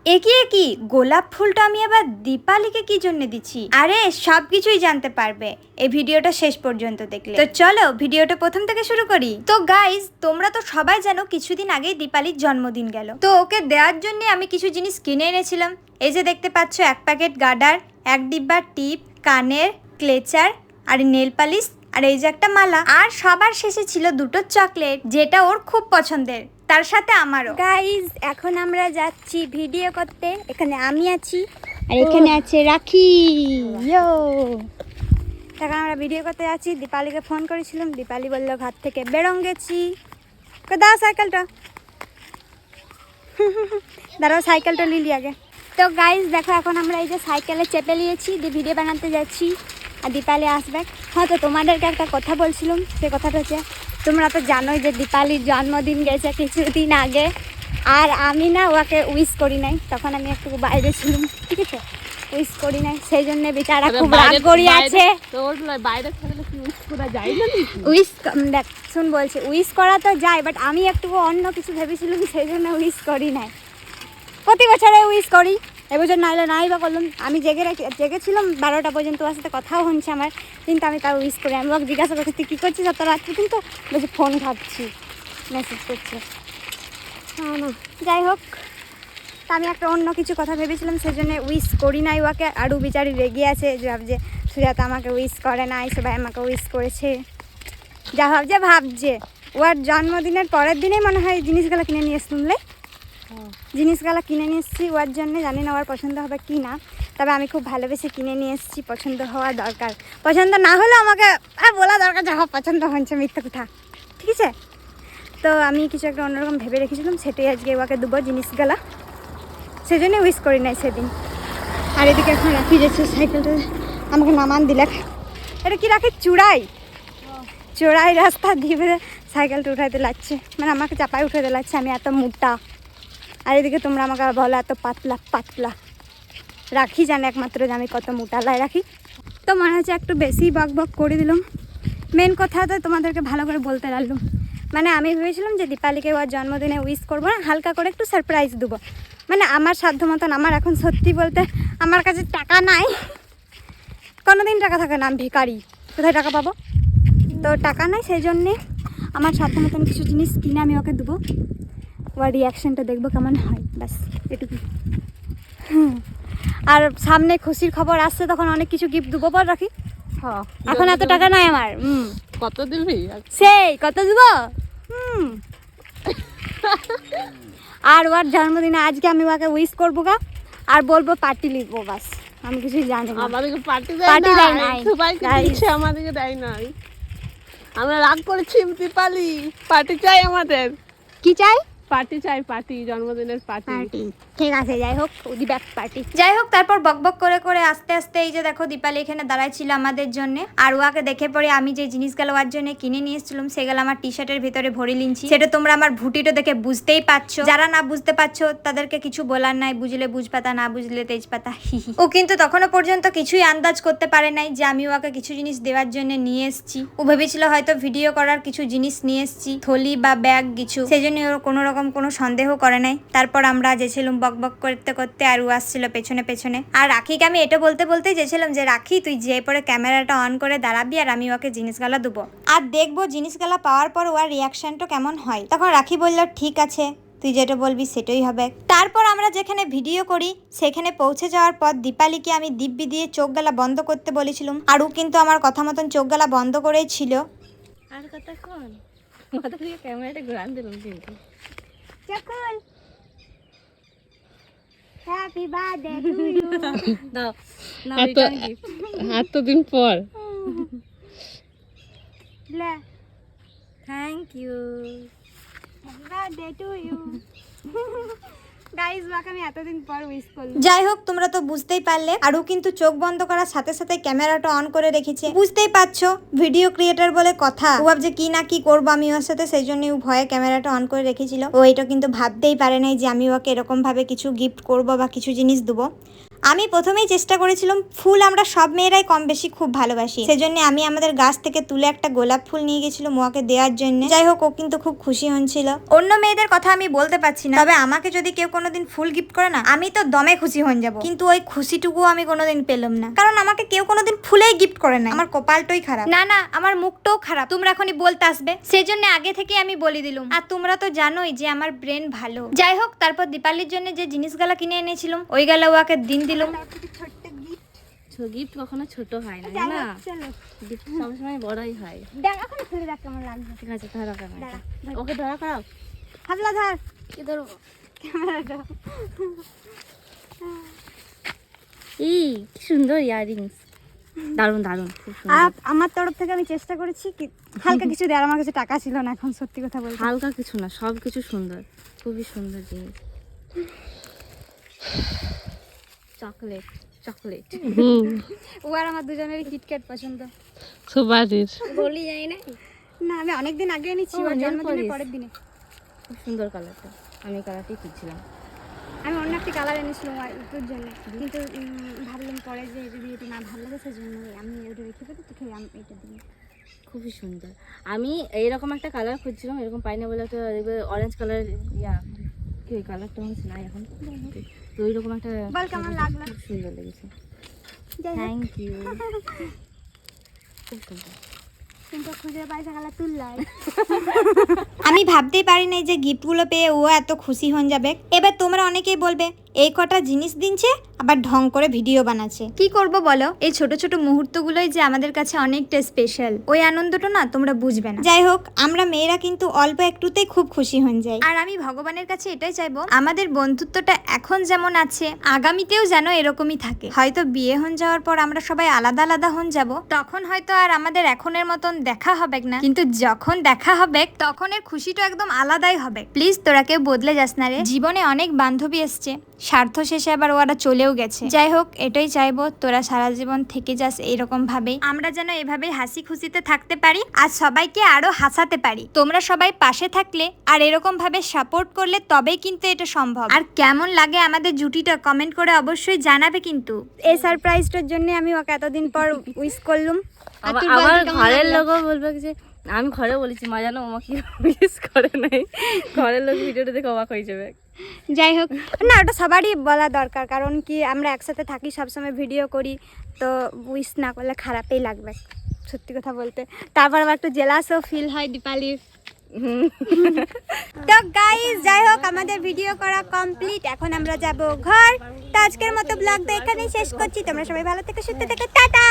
একি গোলাপ ফুলটা আমি আবার দীপালিকে কি জন্য দিচ্ছি? আরে সবকিছুই জানতে পারবে এই ভিডিওটা শেষ পর্যন্ত দেখলে। তো চলো ভিডিওটা প্রথম থেকে শুরু করি। তো গাইজ, তোমরা তো সবাই জানো কিছুদিন আগেই দীপালির জন্মদিন গেল। তো ওকে দেওয়ার জন্য আমি কিছু জিনিস কিনে এনেছিলাম। এই যে দেখতে পাচ্ছ, এক প্যাকেট গার্ডার, এক ডিব্বা টিপ, কানের ক্লেচার আর নেল পালিশ, আর এই যে একটা মালা, আর সবার শেষে ছিল দুটো চকলেট, যেটা ওর খুব পছন্দের, তার সাথে আমারও। গাইজ, এখন আমরা যাচ্ছি ভিডিও করতে। এখানে আমি আছি আর এখানে আছে রাখি। ইয়ো, এখন আমরা ভিডিও করতে যাচ্ছি। দীপালিকে ফোন করেছিলাম, দীপালি বললো ঘর থেকে বেরোং গেছি। দাও সাইকেলটা, দাঁড়াও সাইকেলটা নিলি আগে। তো গাইজ দেখো, এখন আমরা এই যে সাইকেলে চেপে নিয়েছি, দিয়ে ভিডিও বানাতে যাচ্ছি আর দীপালি আসবে। হ্যাঁ, তো তোমাদেরকে একটা কথা বলছিলাম, সে কথাটা হচ্ছে, তোমরা তো জানোই যে দীপালির জন্মদিন গেছে কিছুদিন আগে, আর আমি না ওকে উইশ করি নাই। তখন আমি একটু বাইরে ছিলাম, ঠিক আছে, উইশ করি নাই, সেই জন্য বেচারা খুব রাগ করি আছে। উইশ দেখ, শুন বলছে উইশ করা তো যায়, বাট আমি একটু অন্য কিছু ভেবেছিলাম, সেই জন্য উইশ করি নাই। প্রতি বছরে উইশ করি, এবছর নাইলে নাই বা করলাম। আমি জেগেছিলাম 12টা পর্যন্ত, ওর সাথে কথাও হচ্ছে আমার, কিন্তু আমি তাও উইশ করি। আমি ওকে জিজ্ঞাসা করছি তুই কী করছিস এত রাত্রে, কিন্তু বলছি ফোন ঘাটছি, মেসেজ করছে। না, যাই হোক, তা আমি একটা অন্য কিছু কথা ভেবেছিলাম, সেই জন্য উইশ করি নাই ওকে। আরও বিচারি রেগে আছে, যে সুজাতা আমাকে উইশ করে নাই, সবাই আমাকে উইশ করেছে। যা ভাবছে ওর জন্মদিনের পরের দিনেই মনে হয় জিনিসগুলো কিনে নিয়ে শুনলে জিনিসগুলো কিনে নিয়ে এসেছি ওর জন্য। জানি না ওর পছন্দ হবে কি না, তবে আমি খুব ভালোবেসে কিনে নিয়ে এসেছি। পছন্দ হওয়া দরকার, পছন্দ না হলে আমাকে বলা দরকার যে পছন্দ হচ্ছে, মিথ্যা কথা, ঠিক আছে। তো আমি কিছু একটা অন্যরকম ভেবে রেখেছিলাম, সেটাই আজকে ওকে দেবো জিনিসগুলা, সেজন্য উইশ করি নাই সেদিন। আর এদিকে এখন রাখি যাচ্ছে সাইকেলটা আমাকে নামান দিলে। এটা কি রাখি চোরাই রাস্তা দিয়ে সাইকেলটা উঠাইতে লাগছে, মানে আমাকে চাপায় উঠাইতে লাগছে, আমি এত মোটা। আর এদিকে তোমরা আমাকে বলো এত পাতলা। রাখি জানে একমাত্র যে আমি কত মোটা লাই রাখি। তো মনে হচ্ছে একটু বেশি বক করে দিলাম। মেন কথা তো তোমাদেরকে ভালো করে বলতে লাগলাম। মানে আমি ভেবেছিলাম যে দীপালিকে ওর জন্মদিনে উইশ করবো না, হালকা করে একটু সারপ্রাইজ দেবো। মানে আমার সাধ্য মতন, আমার এখন সত্যি বলতে আমার কাছে টাকা নাই, কোনোদিন টাকা থাকে না, আমি ভিখারি, কোথায় টাকা পাবো? তো টাকা নাই, সেই জন্যে আমার সাধ্য মতন কিছু জিনিস কিনে আমি ওকে দেবো। ওর রিয়াকশানটা দেখবো কেমন হয়, ব্যাস এটুকু। আর সামনে খুশির খবর আসছে, তখন অনেক কিছু গিফট দেবো পর রাখি। এখন এত টাকা নাই আমার। কত দিবি? সেই কত দিব। আর ওর জন্মদিনে আজকে আমি ওকে উইশ করবো গা, আর বলবো পার্টি লিখবো, বাস। আমি কিছুই জানি না। আমাদেরকে পার্টি দেয় দেয় নাই, সবাইকে দিচ্ছে, আমাদেরকে দেয় নাই। আমরা রাগ করেছি, দীপালি পার্টি চাই আমাদের। কি চাই? পার্টি চাই, পার্টি, জন্মদিনের পার্টি। ঠিক আছে, যাই হোক, ওদি ব্যাক পার্টি। যাই হোক, তারপর বকবক করে আস্তে আস্তে এই যে দেখো দীপালি এখানে দাঁড়ায় ছিল আমাদের জন্য। আর ওকে দেখে পরে আমি যে জিনিসগুলো ওর জন্য কিনে নিয়ে এসেছিলাম, সেগুলো আমার টি শার্টের ভিতরে ভরে লিনছি। সেটা তোমরা আমার ভুটিটা দেখে বুঝতেই পারছো। যারা না বুঝতে পারছো তাদেরকে কিছু বলার নাই, বুঝলে বুঝপাতা, না বুঝলে তেজপাতা। ও কিন্তু তখনও পর্যন্ত কিছুই আন্দাজ করতে পারে নাই যে আমি ওকে কিছু জিনিস দেওয়ার জন্য নিয়ে এসেছি। ও ভেবেছিল হয়তো ভিডিও করার কিছু জিনিস নিয়ে এসেছি, থলি বা ব্যাগ কিছু, সেই জন্য ওর কোনো রকম কোনো সন্দেহ করে নাই। তারপর আমরা যেছিলাম বকবক করতে করতে, আর ও আসছিল পেছনে। আর রাখিকে আমি এটা বলতে যেছিলাম যে রাখি তুই যে পরে ক্যামেরাটা অন করে দাঁড়াবি, আর আমি ওকে জিনিসগুলা দেবো, আর দেখবো জিনিসগুলা পাওয়ার পর ওর রিয়াকশনটা কেমন হয়। তখন রাখি বলল ঠিক আছে, তুই যেটা বলবি সেটাই হবে। তারপর আমরা যেখানে ভিডিও করি সেখানে পৌঁছে যাওয়ার পর দীপালিকে আমি দিব্যি দিয়ে চোখগুলা বন্ধ করতে বলেছিলাম, আর ও কিন্তু আমার কথা মতন চোখগুলা বন্ধ করেই ছিল। আর কথা কোন মাথা থেকে ক্যামেরাটা ঘুরান দিলাম, কিন্তু চকুল হ্যাপি বার্থডে টু ইউ দাও না, রিটার্ন গিফট এতদিন পর। লে thank you, happy birthday to you. Guys, okay আমি এতদিন পর উইশ করলাম। যাই হোক, তোমরা তো বুঝতেই পারলে। আর ও কিন্তু চোখ বন্ধ করার সাথে সাথে ক্যামেরাটা অন করে রেখেছে। বুঝতেই পারছো, ভিডিও ক্রিয়েটার বলে কথা, ও ভাবছে কি না কি করবো আমি ওর সাথে, সেই জন্য ও ভয়ে ক্যামেরাটা অন করে রেখেছিল। ও এটা কিন্তু ভাবতেই পারে নাই যে আমি ওকে এরকম ভাবে কিছু গিফট করবো বা কিছু জিনিস দেবো। আমি প্রথমেই চেষ্টা করেছিলাম, ফুল আমরা সব মেয়েরাই কম বেশি খুব ভালোবাসি, সেজন্য আমি আমাদের গাছ থেকে তুলে একটা গোলাপ ফুল নিয়ে গেছিলাম ওকে দেওয়ার জন্য। যাই হোক, ও কিন্তু খুব খুশি হচ্ছিল। অন্য মেয়েদের কথা আমি বলতে পারছি না, তবে আমাকে যদি কেউ কোনোদিন ফুল গিফট করে না, আমি তো দমে খুশি হয়ে যাব। কিন্তু ওই খুশিটুকু আমি কোনোদিন পেলাম না, কারণ আমাকে কেউ কোনোদিন ফুলেই গিফট করে না। আমার কপালটাই খারাপ। না না, আমার মুখটাও খারাপ। তোমরা এখনই বলতে আসবে, সেই জন্য আগে থেকে আমি বলে দিলাম। আর তোমরা তো জানোই যে আমার ব্রেন ভালো। যাই হোক, তারপর দীপালির জন্য যে জিনিসগুলো কিনে এনেছিলাম ওইগুলো ওকে দিন দিলাম। ছোট্ট গিফট, গিফট কখনো ছোট হয় না, না চলো গিফট সবসময় বড়ই হয়। দেখ এখন খুলে দেখ কেমন লাগবে। ঠিক আছে, ধরো ক্যামেরাটা। দাঁড়া, ওকে ধরা করাও। হাতলা ধর কি ধরবো? ক্যামেরাটা। কি সুন্দর ইয়াররিংস, দারুণ দারুণ, খুব সুন্দর। আর আমার তরফ থেকে আমি চেষ্টা করেছি কি হালকা কিছু দেওয়ার। আমার কাছে টাকা ছিল না এখন, সত্যি কথা বলতে। হালকা কিছু না, সব কিছু সুন্দর, খুবই সুন্দর জিনিস। চকলেট চকলেট ও আর আমার দুজনেরই কিটক্যাট পছন্দ। সুপারির বলি যাই না, না আমি অনেকদিন আগে এনেছি, ও, ওর nail জন্মদিনের polish। পরের দিনে। খুব সুন্দর কালারটা, আমি কালারটাই খুঁজছিলাম। আমি অন্য একটি কালার এনেছিলাম তোর জন্য, কিন্তু ভাবলাম পরে যে যদি এটা না ভালো লাগে সেজন্য আমি ওটা রেখে দেবো, তোকে আমি এটা দিই। খুবই সুন্দর। আমি এইরকম একটা কালার খুঁজছিলাম, এরকম পাই না বলে একটা দেখবে অরেঞ্জ কালার, ইয়া কি ওই কালারটা আমার নাই এখন, তো ওই রকম একটা বল কেমন লাগলো? খুব সুন্দর লেগেছে। যাই হোক, থ্যাংক ইউ, খুব সুন্দর। কিন্তু খুঁজে পাইছে কালার তুললাই। আমি ভাবতেই পারি নাই যে গিফটগুলো পেয়ে ও এত খুশি হয়ে যাবে। এবার তোমরা অনেকেই বলবে এই কটা জিনিস দিনছে আবার ঢং করে ভিডিও বানাচ্ছে। কি করব বলো, এই ছোট ছোট মুহূর্তগুলোই যে আমাদের কাছে অনেকটা স্পেশাল। ওই আনন্দটা না তোমরা বুঝবে না। যাই হোক, আমরা মেয়েরা কিন্তু অল্প একটুতেই খুব খুশি হয়ে যাই। আর আমি ভগবানের কাছে এটাই চাইবো, আমাদের বন্ধুত্বটা এখন যেমন আছে আগামীতেও যেন এরকমই থাকে। হয়তো বিয়ে হয়ে যাওয়ার পর আমরা সবাই আলাদা আলাদা হয়ে যাব, তখন হয়তো আর আমাদের এখনের মতন দেখা হবে না, কিন্তু যখন দেখা হবে তখনের খুশিটা একদম আলাদাই হবে। প্লিজ তোরা কেউ বদলে যাস না রে। জীবনে অনেক বান্ধবী এসছে, স্বার্থ শেষে আবার ওরা চলেও গেছে। যাই হোক, এটাই চাইবো তোরা সারা জীবন থেকে যাস এইরকম ভাবেই। আমরা যেন এভাবে হাসি খুশিতে থাকতে পারি আর সবাইকে আরো হাসাতে পারি। তোমরা সবাই পাশে থাকলে আর এরকম ভাবে সাপোর্ট করলে তবেই কিন্তু এটা সম্ভব। আর কেমন লাগে আমাদের জুটিটা কমেন্ট করে অবশ্যই জানাবে কিন্তু। এই সারপ্রাইজটার জন্য আমি ওকে এতদিন পর উইশ করলাম। আর তুই বল আমার তুই কেমন ঘরের লাগলো? লোকও বলবে যে আমি ঘরে বলেছি মা জানো আমাকে মিস করে নাই, ঘরের লোক ভিডিওটা দেখে অবাক হয়ে যাবে। যাই হোক, না ওটা সবারই বলা দরকার, কারণ কি আমরা একসাথে থাকি, সবসময় ভিডিও করি, তো উইশ না করলে খারাপই লাগবে সত্যি কথা বলতে। তারপর আবার একটু জেলাসও ফিল হয় দীপালির। তো গাইস, যাই হোক আমাদের ভিডিও করা কমপ্লিট, এখন আমরা যাব ঘর। তো আজকের মতো ব্লগটা এখানেই শেষ করছি। তোমরা সবাই ভালো থেকো, সুস্থ থেকো, টাটা।